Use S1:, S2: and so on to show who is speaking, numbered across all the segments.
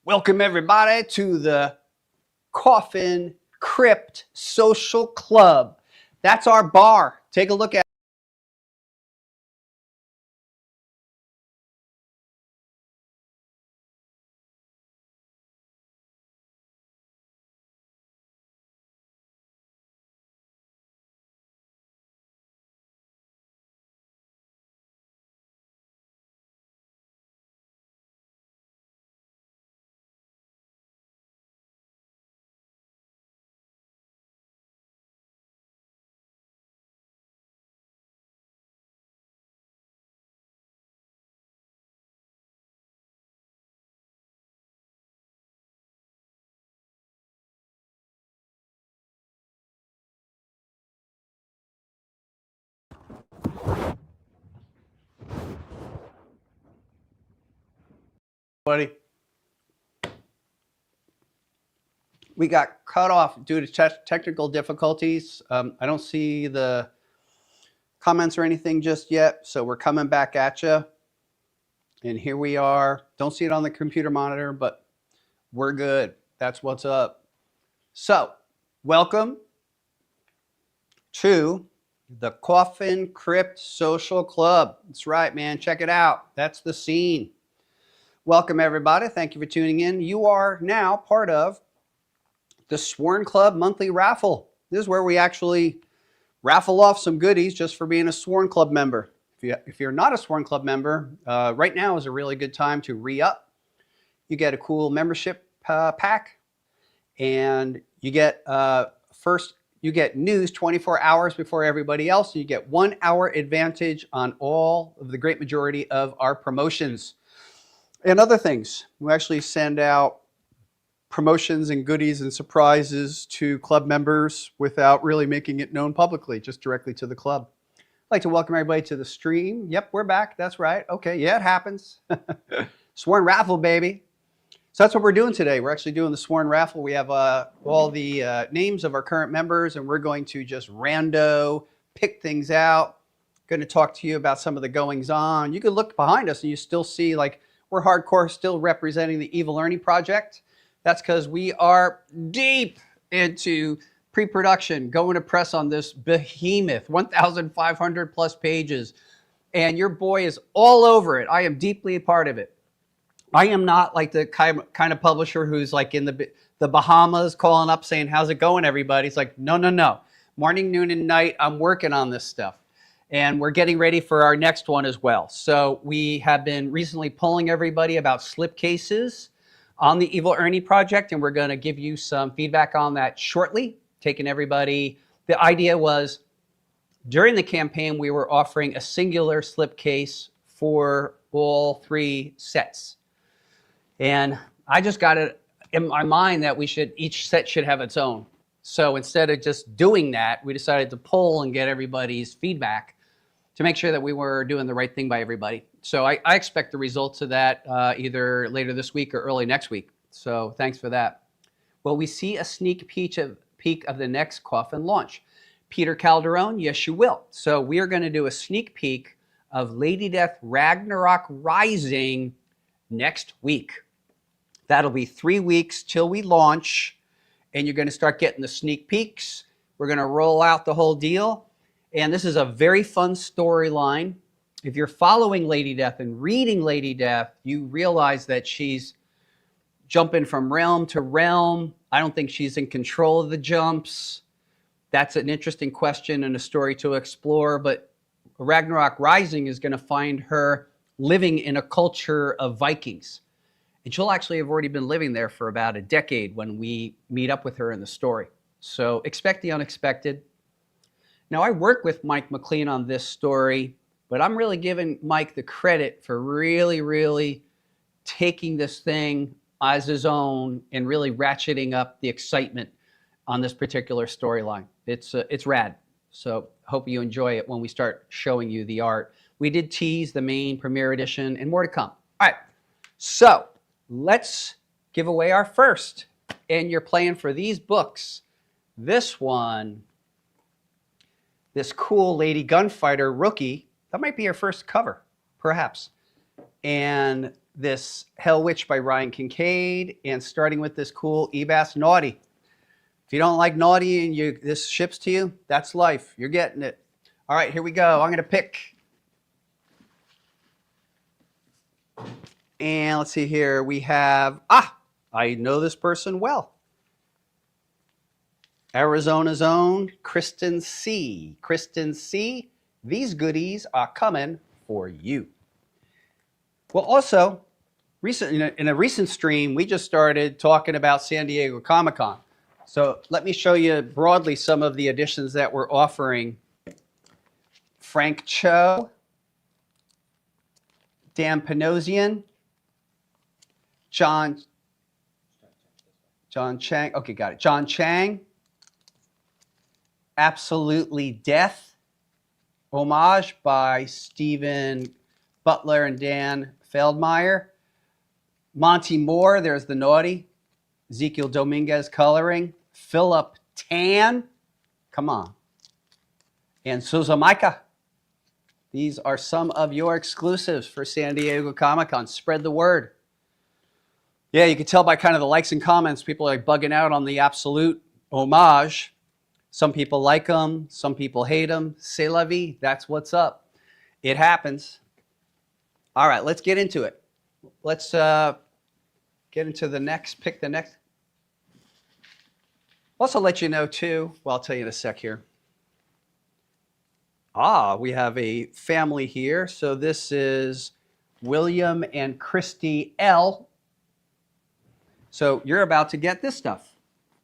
S1: Welcome everybody to the Coffin Crypt Social Club. That's our bar. Take a look at buddy. We got cut off due to technical difficulties. I don't see the comments or anything just yet, so we're coming back at you. And here we are. Don't see it on the computer monitor, but we're good. That's what's up. So, welcome to the Coffin Crypt Social Club. That's right, man. Check it out. That's the scene. Welcome, everybody. Thank you for tuning in. You are now part of the Sworn Club monthly raffle. This is where we actually raffle off some goodies just for being a Sworn Club member. If you're not a Sworn Club member, right now is a really good time to re-up. You get a cool membership pack, and you get you get news 24 hours before everybody else. You get 1 hour advantage on all of the great majority of our promotions and other things. We actually send out promotions and goodies and surprises to club members without really making it known publicly, just directly to the club. I'd like to welcome everybody to the stream. Yep, we're back. That's right. Okay, yeah, it happens. Sworn raffle, baby. So that's what we're doing today. We're actually doing the Sworn raffle. We have all the names of our current members, and we're going to just rando pick things out. Going to talk to you about some of the goings on. You can look behind us and you still see, like, we're hardcore still representing the Evil Ernie Project. That's because we are deep into pre-production, going to press on this behemoth, 1,500 plus pages. And your boy is all over it. I am deeply a part of it. I am not like the kind of publisher who's like in the Bahamas calling up saying, how's it going, everybody? It's like, no, no, no. Morning, noon, and night, I'm working on this stuff. And we're getting ready for our next one as well. So we have been recently polling everybody about slipcases on the Evil Ernie Project, and we're going to give you some feedback on that shortly. Taking everybody, the idea was during the campaign, we were offering a singular slipcase for all three sets. And I just got it in my mind that each set should have its own. So instead of just doing that, we decided to poll and get everybody's feedback to make sure that we were doing the right thing by everybody. So I expect the results of that either later this week or early next week. So thanks for that. Will we see a sneak peek of the next Coffin launch? Peter Calderone, yes, you will. So we are going to do a sneak peek of Lady Death Ragnarok Rising next week. That'll be 3 weeks till we launch, and you're going to start getting the sneak peeks. We're going to roll out the whole deal, and this is a very fun storyline. If you're following Lady Death and reading Lady Death, you realize that she's jumping from realm to realm. I don't think she's in control of the jumps. That's an interesting question and a story to explore, but Ragnarok Rising is going to find her living in a culture of Vikings. And she'll actually have already been living there for about a decade when we meet up with her in the story. So expect the unexpected. Now, I work with Mike McLean on this story, but I'm really giving Mike the credit for really taking this thing as his own and really ratcheting up the excitement on this particular storyline. It's rad. So hope you enjoy it when we start showing you the art. We did tease the main premiere edition and more to come. All right, so let's give away our first. And you're playing for these books. This one, this cool Lady Gunfighter rookie, that might be her first cover, perhaps. and this Hell Witch by Ryan Kincaid, and starting with this cool Ebass Naughty. If you don't like Naughty and this ships to you, that's life. You're getting it. All right, here we go. I'm going to pick. And let's see here. We have, I know this person well. Arizona's own Kristen C. Kristen C., these goodies are coming for you. Well, also, in a recent stream, we just started talking about San Diego Comic-Con. So let me show you broadly some of the editions that we're offering. Frank Cho, Dan Panosian, John Chang. Okay, got it. John Chang. Absolutely Death. Homage by Stephen Butler and Dan Feldmeyer. Monty Moore, there's the Naughty. Ezekiel Dominguez coloring. Philip Tan. Come on. And Souza Micah. These are some of your exclusives for San Diego Comic-Con. Spread the word. Yeah, you can tell by kind of the likes and comments, people are bugging out on the absolute homage. Some people like them, some people hate them. C'est la vie, that's what's up. It happens. All right, let's get into it. Let's get into the next, pick the next. Also let you know too, well, I'll tell you in a sec here. We have a family here. So this is William and Christy L. So you're about to get this stuff.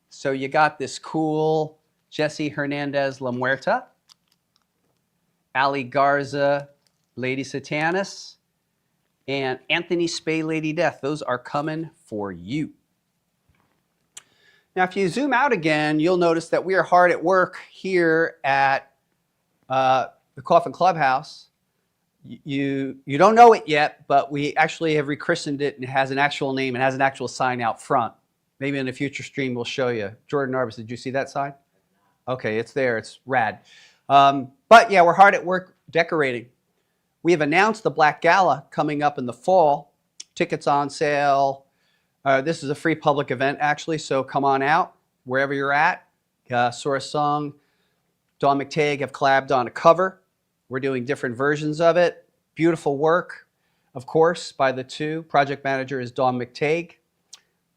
S1: So you got this cool Jesse Hernandez La Muerta, Ali Garza, Lady Satanas, and Anthony Spay, Lady Death. Those are coming for you. Now, if you zoom out again, you'll notice that we are hard at work here at the Coffin Clubhouse. You don't know it yet, but we actually have rechristened it and it has an actual name and has an actual sign out front. Maybe in a future stream we'll show you. Jordan Arbus, did you see that sign? Okay, it's there. It's rad. But yeah, we're hard at work decorating. We have announced the Black Gala coming up in the fall. Tickets on sale. This is a free public event, actually, so come on out wherever you're at. Sora Sung, Dawn McTagg have collabed on a cover. We're doing different versions of it. Beautiful work, of course, by the two. Project manager is Dawn McTagg.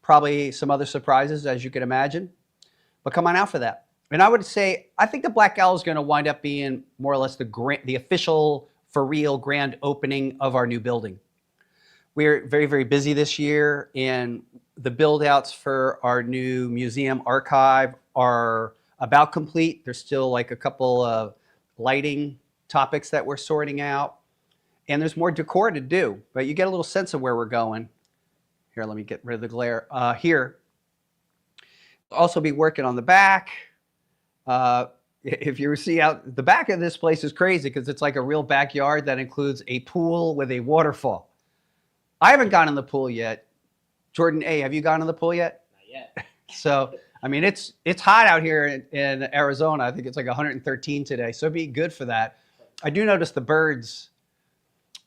S1: Probably some other surprises, as you can imagine. But come on out for that. And I would say, I think the Black Gala is going to wind up being more or less the official, for real, grand opening of our new building. We're very, very busy this year, and the build-outs for our new museum archive are about complete. There's still like a couple of lighting topics that we're sorting out, and there's more decor to do, but you get a little sense of where we're going. Here, let me get rid of the glare. Here, also be working on the back. If you see out, the back of this place is crazy because it's like a real backyard that includes a pool with a waterfall. I haven't gone in the pool yet. Jordan A., have you gone in the pool yet?
S2: Not yet.
S1: So, I mean, it's hot out here in Arizona. I think it's like 113 today, so it'd be good for that. I do notice the birds.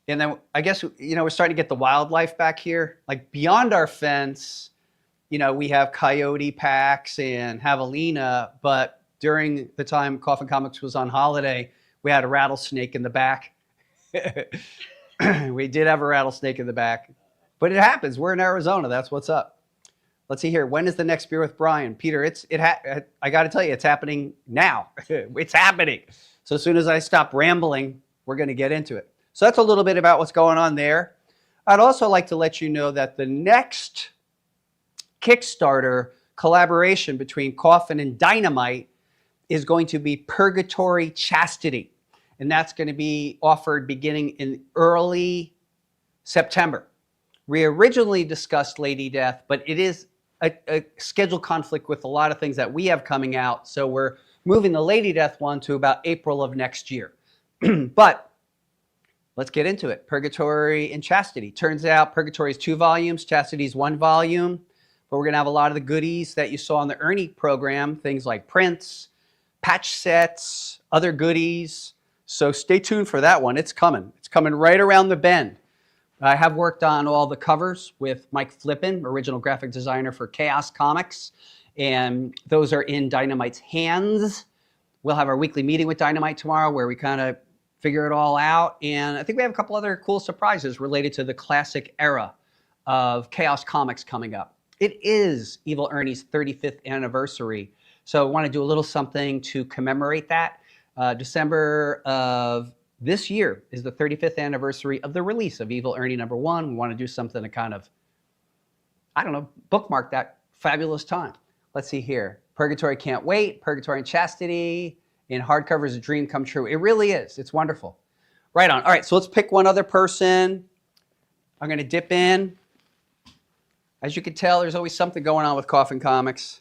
S1: And then I guess, we're starting to get the wildlife back here. Like beyond our fence, we have coyote packs and javelina, but during the time Coffin Comics was on holiday, we had a rattlesnake in the back. We did have a rattlesnake in the back, but it happens. We're in Arizona. That's what's up. Let's see here. When is the next Beer with Brian? Peter, I got to tell you, it's happening now. It's happening. So as soon as I stop rambling, we're going to get into it. So that's a little bit about what's going on there. I'd also like to let you know that the next Kickstarter collaboration between Coffin and Dynamite is going to be Purgatory Chastity. And that's going to be offered beginning in early September. We originally discussed Lady Death, but it is a schedule conflict with a lot of things that we have coming out. So we're moving the Lady Death one to about April of next year. But let's get into it. Purgatory and Chastity. Turns out Purgatory is 2 volumes, Chastity is 1 volume. But we're going to have a lot of the goodies that you saw in the Ernie program, things like prints, patch sets, other goodies. So stay tuned for that one. It's coming. It's coming right around the bend. I have worked on all the covers with Mike Flippin, original graphic designer for Chaos Comics, and those are in Dynamite's hands. We'll have our weekly meeting with Dynamite tomorrow where we kind of figure it all out, and I think we have a couple other cool surprises related to the classic era of Chaos Comics coming up. It is Evil Ernie's 35th anniversary, so I want to do a little something to commemorate that. December of this year is the 35th anniversary of the release of Evil Ernie #1. We want to do something to kind of, I don't know, bookmark that fabulous time. Let's see here. Purgatory Can't Wait, Purgatory and Chastity, in hardcover is a dream come true. It really is. It's wonderful. Right on. All right, so let's pick one other person. I'm going to dip in. As you can tell, there's always something going on with Coffin Comics.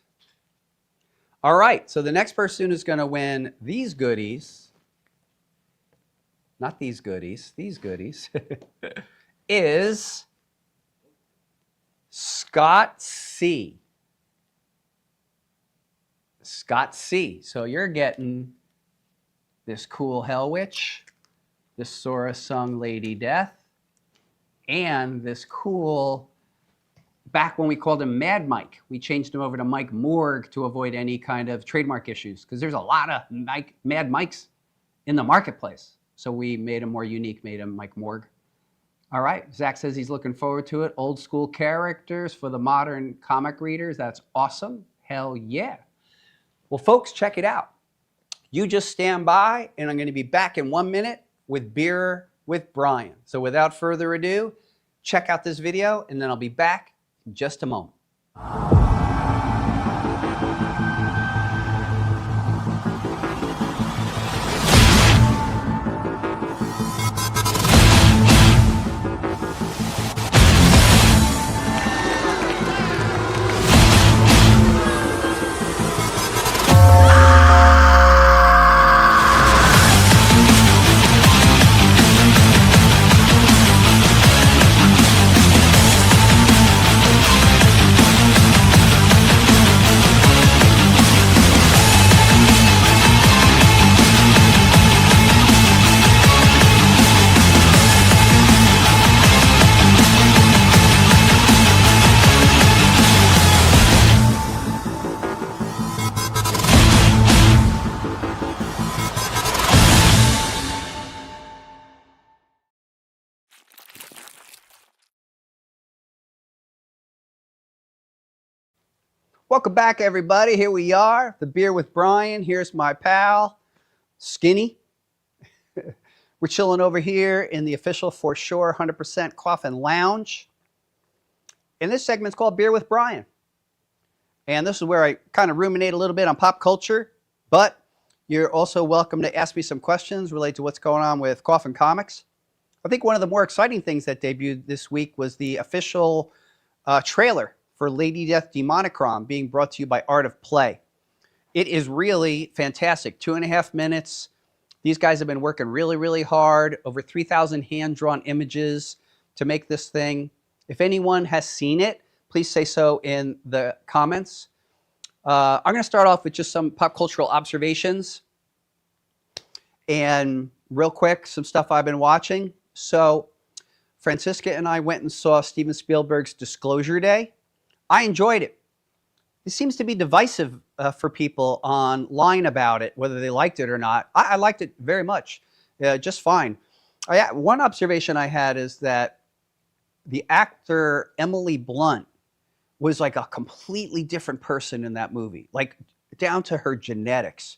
S1: All right, so the next person who's going to win these goodies, not these goodies, is Scott C. Scott C. So you're getting this cool Hell Witch, this Sora sung Lady Death, and this cool, back when we called him Mad Mike, we changed him over to Mike Morg to avoid any kind of trademark issues, because there's a lot of Mad Mikes in the marketplace. So we made him more unique, made him Mike Morg. All right, Zach says he's looking forward to it. Old school characters for the modern comic readers. That's awesome. Hell yeah. Well, folks, check it out. You just stand by, and I'm going to be back in 1 minute with Beer with Brian. So without further ado, check out this video, and then I'll be back in just a moment. Welcome back, everybody. Here we are, the Beer with Brian. Here's my pal, Skinny. We're chilling over here in the official For Sure 100% Coffin Lounge. And this segment's called Beer with Brian. And this is where I kind of ruminate a little bit on pop culture, but you're also welcome to ask me some questions related to what's going on with Coffin Comics. I think one of the more exciting things that debuted this week was the official trailer for Lady Death Demonicron, being brought to you by Art of Play. It is really fantastic. 2.5 minutes. These guys have been working really, really hard. Over 3,000 hand-drawn images to make this thing. If anyone has seen it, please say so in the comments. I'm going to start off with just some pop cultural observations. And real quick, some stuff I've been watching. So Francisca and I went and saw Steven Spielberg's Disclosure Day. I enjoyed it. It seems to be divisive for people online about it, whether they liked it or not. I liked it very much, just fine. One observation I had is that the actor Emily Blunt was like a completely different person in that movie, like down to her genetics.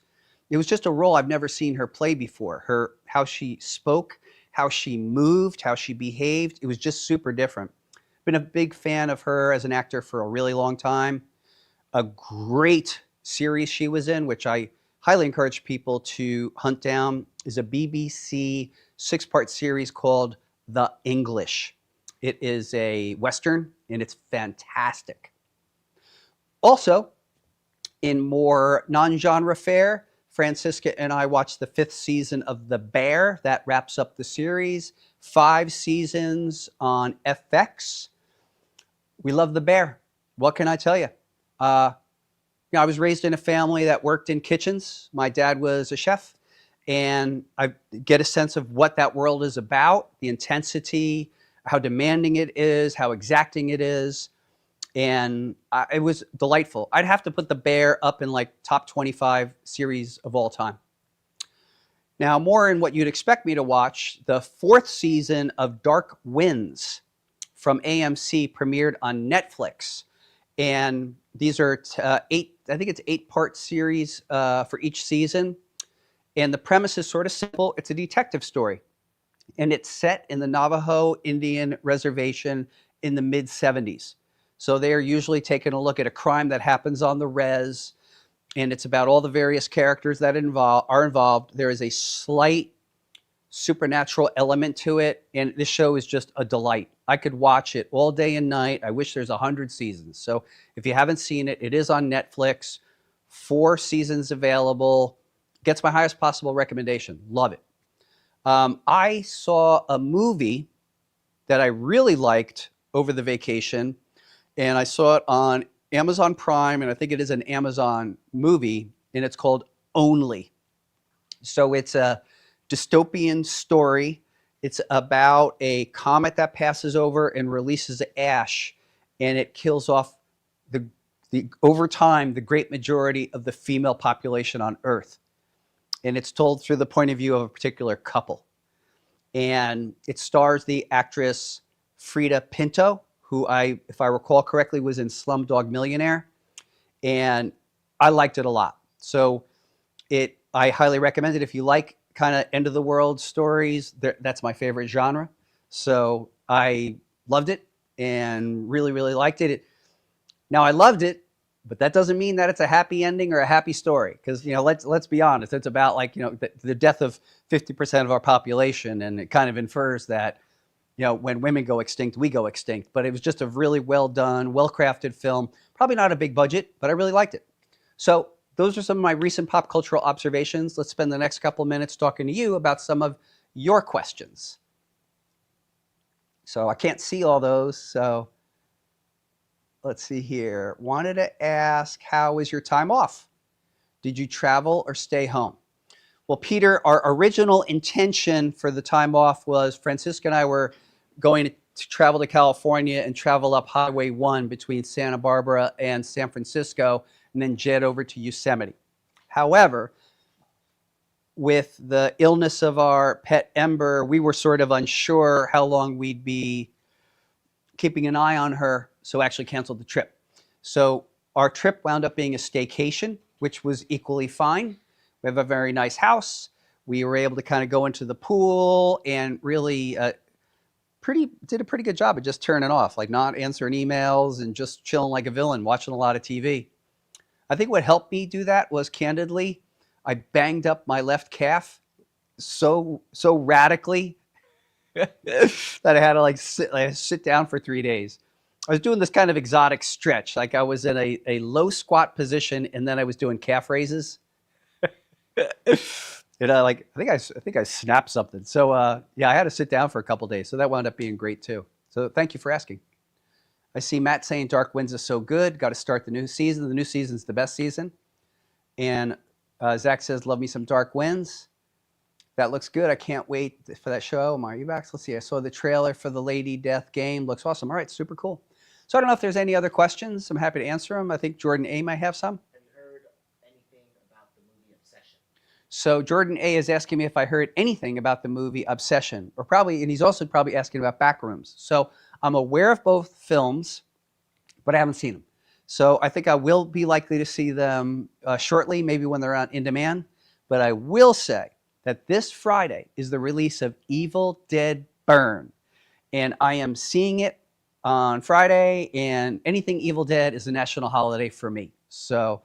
S1: It was just a role I've never seen her play before. How she spoke, how she moved, how she behaved, it was just super different. Been a big fan of her as an actor for a really long time. A great series she was in, which I highly encourage people to hunt down, is a BBC 6-part series called The English. It is a Western, and it's fantastic. Also, in more non-genre fare, Francisca and I watched the 5th season of The Bear. That wraps up the series. 5 seasons on FX. We love The Bear. What can I tell you? I was raised in a family that worked in kitchens. My dad was a chef, and I get a sense of what that world is about, the intensity, how demanding it is, how exacting it is. And it was delightful. I'd have to put The Bear up in like top 25 series of all time. Now, more in what you'd expect me to watch, the 4th season of Dark Winds from AMC premiered on Netflix. And these are I think it's 8-part series for each season. And the premise is sort of simple. It's a detective story. And it's set in the Navajo Indian Reservation in the mid-70s. So they're usually taking a look at a crime that happens on the res, and it's about all the various characters that are involved. There is a slight supernatural element to it, and this show is just a delight. I could watch it all day and night. I wish there's 100 seasons. So if you haven't seen it, it is on Netflix. 4 seasons available. Gets my highest possible recommendation. Love it. I saw a movie that I really liked over the vacation, and I saw it on Amazon Prime, and I think it is an Amazon movie, and it's called Only. So it's a dystopian story. It's about a comet that passes over and releases ash, and it kills off over time the great majority of the female population on Earth. And it's told through the point of view of a particular couple. And it stars the actress Frida Pinto, who if I recall correctly, was in Slumdog Millionaire. And I liked it a lot. So I highly recommend it if you like kind of end of the world stories. That's my favorite genre. So I loved it and really, really liked it. Now I loved it, but that doesn't mean that it's a happy ending or a happy story. Because, let's be honest, it's about the death of 50% of our population. And it kind of infers that, when women go extinct, we go extinct. But it was just a really well done, well-crafted film. Probably not a big budget, but I really liked it. So those are some of my recent pop cultural observations. Let's spend the next couple of minutes talking to you about some of your questions. So I can't see all those. So let's see here. Wanted to ask, how was your time off? Did you travel or stay home? Well, Peter, our original intention for the time off was Francisca and I were going to travel to California and travel up Highway 1 between Santa Barbara and San Francisco, and then jet over to Yosemite. However, with the illness of our pet Ember, we were sort of unsure how long we'd be keeping an eye on her, so actually canceled the trip. So our trip wound up being a staycation, which was equally fine. We have a very nice house. We were able to kind of go into the pool and really did a pretty good job of just turning off, like not answering emails and just chilling like a villain, watching a lot of TV. I think what helped me do that was, candidly, I banged up my left calf so radically that I had to sit down for 3 days. I was doing this kind of exotic stretch, like I was in a low squat position, and then I was doing calf raises. And I think I snapped something. So yeah, I had to sit down for a couple days. So that wound up being great too. So thank you for asking. I see Matt saying Dark Winds is so good. Got to start the new season. The new season's the best season. And Zach says, love me some Dark Winds. That looks good. I can't wait for that show. Mario Bucks. Let's see. I saw the trailer for the Lady Death game. Looks awesome. All right, super cool. So I don't know if there's any other questions. I'm happy to answer them. I think Jordan A might have some.
S2: Have you heard anything about the movie Obsession?
S1: So Jordan A is asking me if I heard anything about the movie Obsession, and he's also probably asking about Backrooms. So I'm aware of both films, but I haven't seen them. So I think I will be likely to see them shortly, maybe when they're on in demand. But I will say that this Friday is the release of Evil Dead Burn. And I am seeing it on Friday, and anything Evil Dead is a national holiday for me. So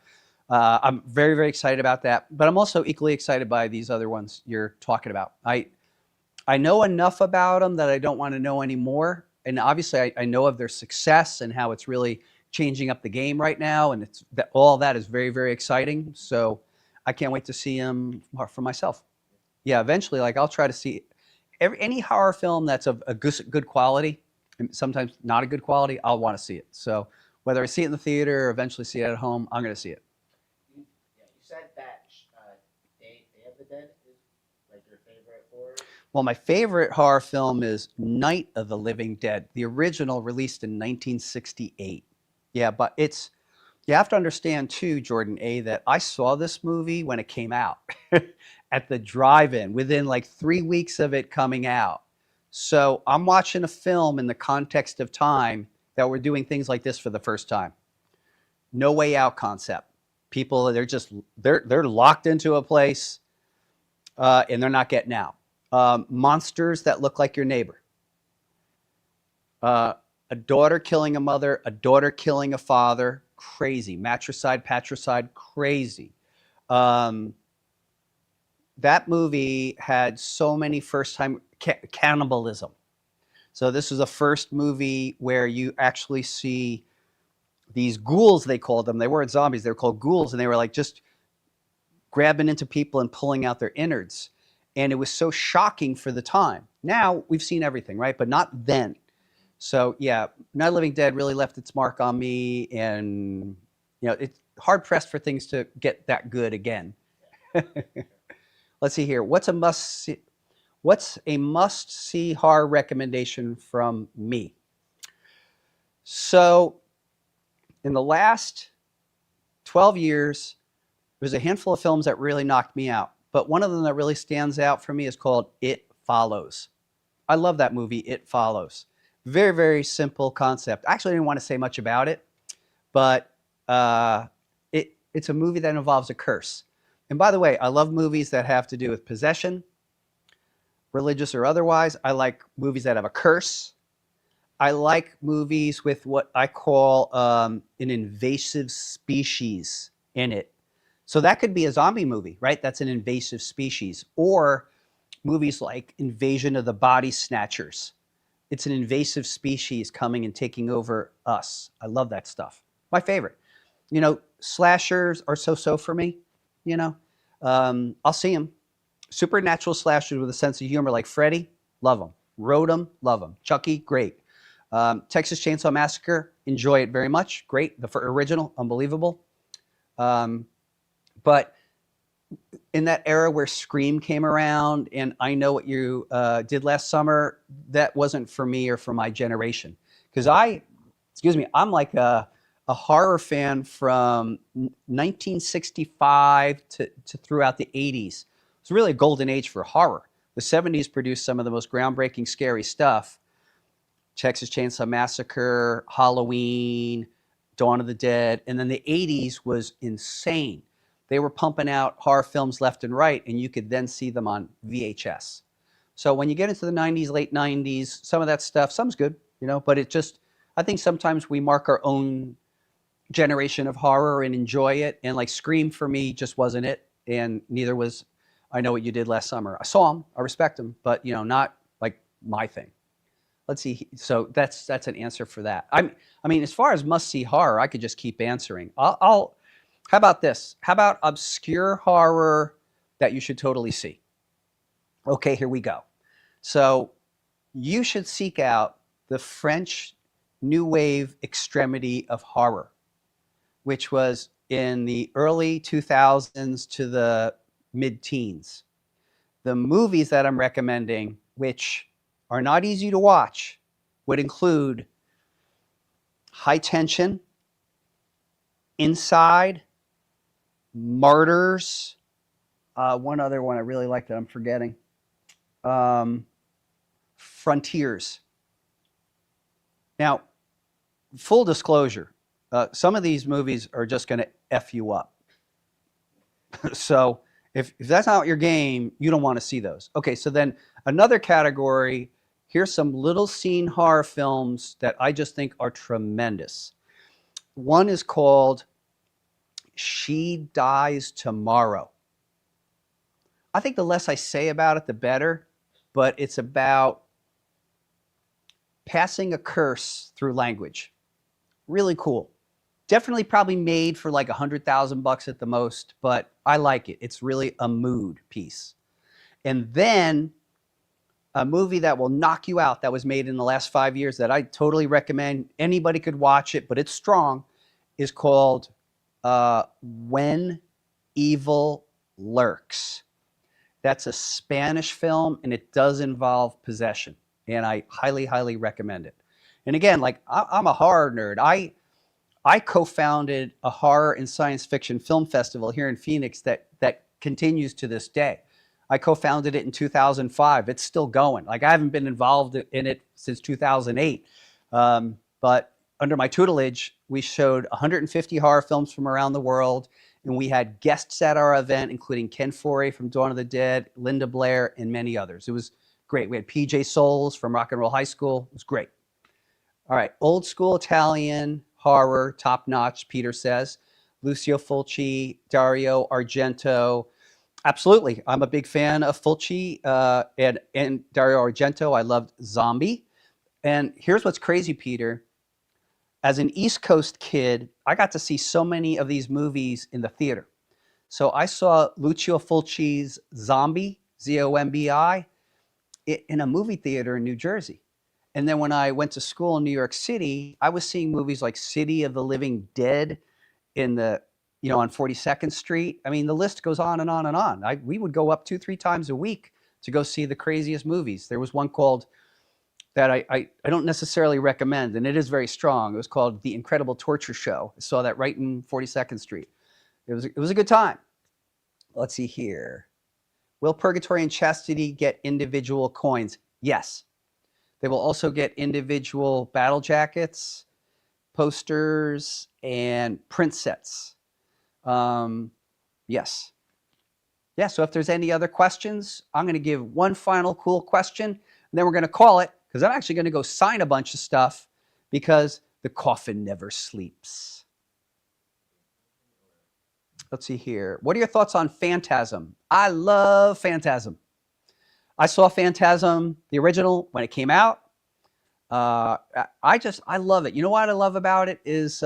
S1: I'm very, very excited about that. But I'm also equally excited by these other ones you're talking about. I know enough about them that I don't want to know anymore. And obviously, I know of their success and how it's really changing up the game right now. And all that is very, very exciting. So I can't wait to see them for myself. Yeah, eventually, I'll try to see any horror film that's of a good quality, and sometimes not a good quality, I'll want to see it. So whether I see it in the theater or eventually see it at home, I'm going to see it.
S2: You said that Day of the Dead is like your favorite horror.
S1: Well, my favorite horror film is Night of the Living Dead, the original released in 1968. Yeah, but you have to understand too, Jordan A, that I saw this movie when it came out at the drive-in within like 3 weeks of it coming out. So I'm watching a film in the context of time that we're doing things like this for the first time. No way out concept. People, they're locked into a place and they're not getting out. Monsters that look like your neighbor. A daughter killing a mother, a daughter killing a father, crazy. Matricide, patricide, crazy. Um, that movie had so many first-time cannibalism. So this was the first movie where you actually see these ghouls, they called them. They weren't zombies, they were called ghouls, and they were like just grabbing into people and pulling out their innards. And it was so shocking for the time. Now we've seen everything, right? But not then. So yeah, Night of the Living Dead really left its mark on me, and it's hard pressed for things to get that good again. Let's see here. What's a must see horror recommendation from me? So in the last 12 years, there's a handful of films that really knocked me out. But one of them that really stands out for me is called It Follows. I love that movie, It Follows. Very, very simple concept. Actually, I didn't want to say much about it, but it's a movie that involves a curse. And by the way, I love movies that have to do with possession, religious or otherwise. I like movies that have a curse. I like movies with what I call an invasive species in it. So that could be a zombie movie, right? That's an invasive species. Or movies like Invasion of the Body Snatchers. It's an invasive species coming and taking over us. I love that stuff. My favorite. Slashers are so-so for me. I'll see them. Supernatural slashers with a sense of humor like Freddy, love them. Rodem, love them. Chucky, great. Texas Chainsaw Massacre, enjoy it very much. Great. The original, unbelievable. But in that era where Scream came around, and I Know What You Did Last Summer, that wasn't for me or for my generation. Because I'm like a horror fan from 1965 to throughout the 80s. It's really a golden age for horror. The 70s produced some of the most groundbreaking, scary stuff. Texas Chainsaw Massacre, Halloween, Dawn of the Dead. And then the 80s was insane. They were pumping out horror films left and right, and you could then see them on VHS. So when you get into the 90s, late 90s, some of that stuff, some's good, but I think sometimes we mark our own generation of horror and enjoy it. And like Scream for me just wasn't it. And neither was I Know What You Did Last Summer. I saw them, I respect them, but not like my thing. Let's see. So that's an answer for that. I mean, as far as must-see horror, I could just keep answering. How about this? How about obscure horror that you should totally see? Okay, here we go. So you should seek out the French New Wave extremity of horror, which was in the early 2000s to the mid-teens. The movies that I'm recommending, which are not easy to watch, would include High Tension, Inside, Martyrs, one other one I really like that I'm forgetting, Frontiers. Now, full disclosure, some of these movies are just going to F you up. So if that's not your game, you don't want to see those. Okay, so then another category, here's some little scene horror films that I just think are tremendous. One is called She Dies Tomorrow. I think the less I say about it, the better, but it's about passing a curse through language. Really cool. Definitely probably made for like $100,000 at the most, but I like it. It's really a mood piece. And then a movie that will knock you out that was made in the last 5 years that I totally recommend. Anybody could watch it, but it's strong, is called When Evil Lurks. That's a Spanish film, and it does involve possession, and I highly, highly recommend it. And again, like I'm a horror nerd. I co-founded a horror and science fiction film festival here in Phoenix that continues to this day. I co-founded it in 2005. It's still going. Like I haven't been involved in it since 2008, but under my tutelage, we showed 150 horror films from around the world, and we had guests at our event, including Ken Foree from Dawn of the Dead, Linda Blair, and many others. It was great. We had PJ Souls from Rock and Roll High School. It was great. All right, old school Italian horror, top notch, Peter says. Lucio Fulci, Dario Argento. Absolutely. I'm a big fan of Fulci and Dario Argento. I loved Zombie. And here's what's crazy, Peter. As an East Coast kid, I got to see so many of these movies in the theater. So I saw Lucio Fulci's Zombie, Z-O-M-B-I, in a movie theater in New Jersey. And then when I went to school in New York City, I was seeing movies like City of the Living Dead on 42nd Street. I mean, the list goes on and on and on. We would go up 2-3 times a week to go see the craziest movies. There was one called that I don't necessarily recommend, and it is very strong. It was called The Incredible Torture Show. I saw that right in 42nd Street. It was a good time. Let's see here. Will Purgatory and Chastity get individual coins? Yes. They will also get individual battle jackets, posters, and print sets. Yes. Yeah, so if there's any other questions, I'm going to give one final cool question, and then we're going to call it, because I'm actually going to go sign a bunch of stuff because the coffin never sleeps. Let's see here. What are your thoughts on Phantasm? I love Phantasm. I saw Phantasm, the original, when it came out. I love it. You know what I love about it is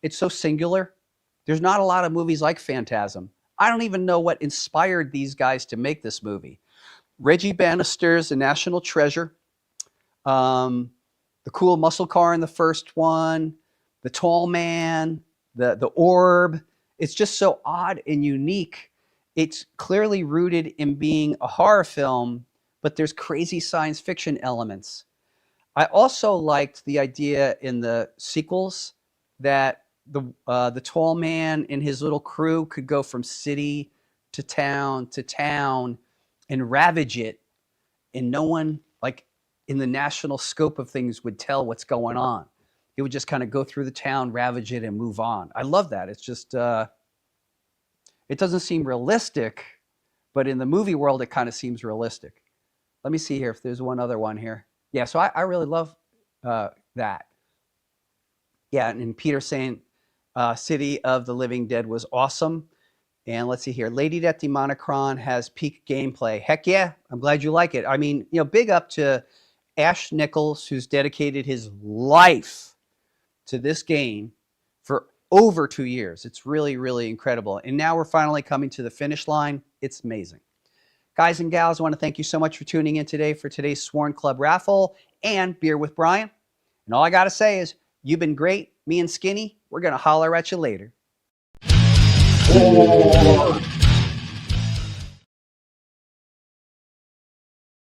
S1: it's so singular. There's not a lot of movies like Phantasm. I don't even know what inspired these guys to make this movie. Reggie Bannister's a national treasure. The cool muscle car in the first one, the tall man, the orb. It's just so odd and unique. It's clearly rooted in being a horror film, but there's crazy science fiction elements. I also liked the idea in the sequels that the tall man and his little crew could go from city to town and ravage it, and no one, like in the national scope of things, would tell what's going on. It would just kind of go through the town, ravage it, and move on. I love that. It's just, it doesn't seem realistic, but in the movie world, it kind of seems realistic. Let me see here if there's one other one here. Yeah, so I really love that. Yeah, and Peter saying City of the Living Dead was awesome. And let's see here. Lady Death Demonicron has peak gameplay. Heck yeah, I'm glad you like it. I mean, big up to Ash Nichols, who's dedicated his life to this game for over 2 years. It's really, really incredible. And now we're finally coming to the finish line. It's amazing. Guys and gals, I want to thank you so much for tuning in today for today's Sworn Club raffle and Beer with Brian. And all I got to say is, you've been great. Me and Skinny, we're going to holler at you later.